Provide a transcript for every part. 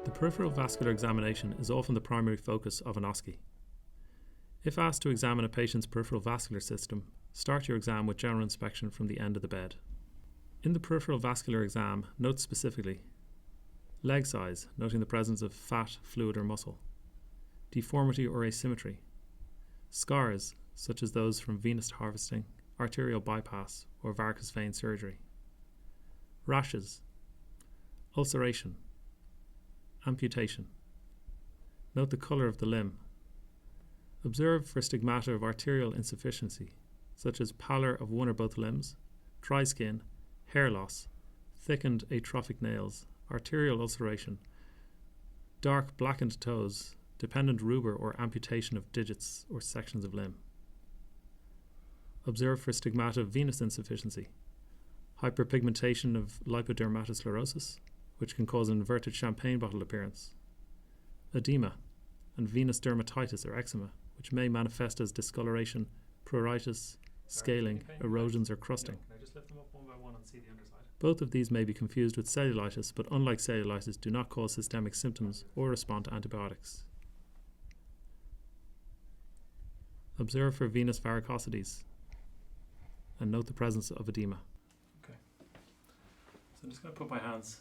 The peripheral vascular examination is often the primary focus of an OSCE. If asked to examine a patient's peripheral vascular system, start your exam with general inspection from the end of the bed. In the peripheral vascular exam, note specifically leg size, noting the presence of fat, fluid or muscle, deformity or asymmetry, scars such as those from venous harvesting, arterial bypass or varicose vein surgery, rashes, ulceration, amputation. Note the colour of the limb. Observe for stigmata of arterial insufficiency, such as pallor of one or both limbs, dry skin, hair loss, thickened atrophic nails, arterial ulceration, dark blackened toes, dependent rubor or amputation of digits or sections of limb. Observe for stigmata of venous insufficiency, hyperpigmentation of lipodermatosclerosis, which can cause an inverted champagne bottle appearance, edema, and venous dermatitis or eczema, which may manifest as discoloration, pruritus, scaling, erosions, or crusting. Can I just lift them up one by one and see the underside? Both of these may be confused with cellulitis, but unlike cellulitis, do not cause systemic symptoms or respond to antibiotics. Observe for venous varicosities and note the presence of edema. Okay. So I'm just going to put my hands.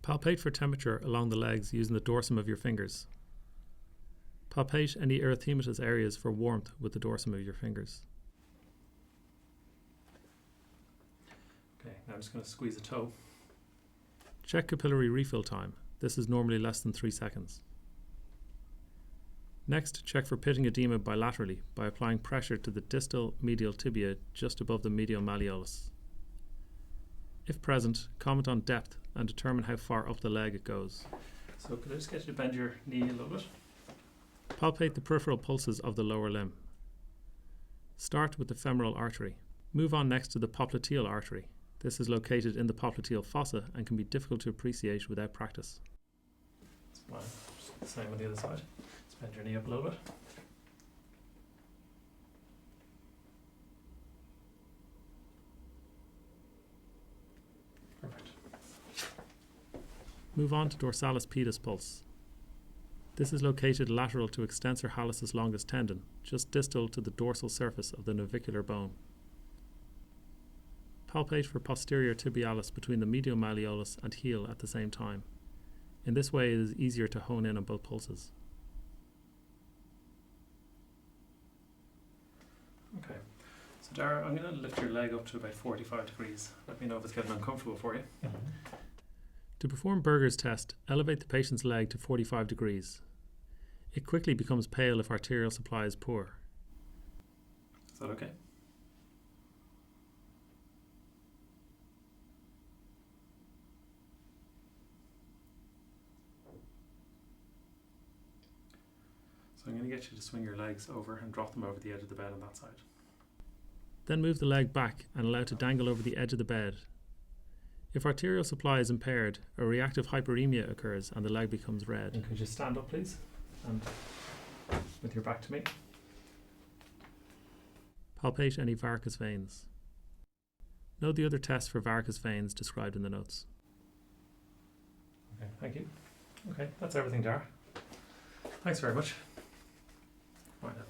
Palpate for temperature along the legs using the dorsum of your fingers. Palpate any erythematous areas for warmth with the dorsum of your fingers. Okay, now I'm just going to squeeze a toe. Check capillary refill time. This is normally less than 3 seconds. Next, check for pitting edema bilaterally by applying pressure to the distal medial tibia just above the medial malleolus. If present, comment on depth and determine how far up the leg it goes. So could I just get you to bend your knee a little bit? Palpate the peripheral pulses of the lower limb. Start with the femoral artery. Move on next to the popliteal artery. This is located in the popliteal fossa and can be difficult to appreciate without practice. That's fine. Just the same on the other side. Just bend your knee up a little bit. Perfect. Move on to dorsalis pedis pulse. This is located lateral to extensor hallucis longus tendon, just distal to the dorsal surface of the navicular bone. Palpate for posterior tibialis between the medial malleolus and heel at the same time. In this way it is easier to hone in on both pulses. Okay. So Dara, I'm going to lift your leg up to about 45 degrees. Let me know if it's getting uncomfortable for you. To perform Berger's test, elevate the patient's leg to 45 degrees. It quickly becomes pale if arterial supply is poor. Is that okay? So I'm going to get you to swing your legs over and drop them over the edge of the bed on that side. Then move the leg back and allow it to dangle over the edge of the bed. If arterial supply is impaired, a reactive hyperemia occurs and the leg becomes red. And could you stand up, please? And with your back to me. Palpate any varicose veins. Note the other tests for varicose veins described in the notes. Okay, thank you. Okay, that's everything, Dara. Thanks very much. Right now.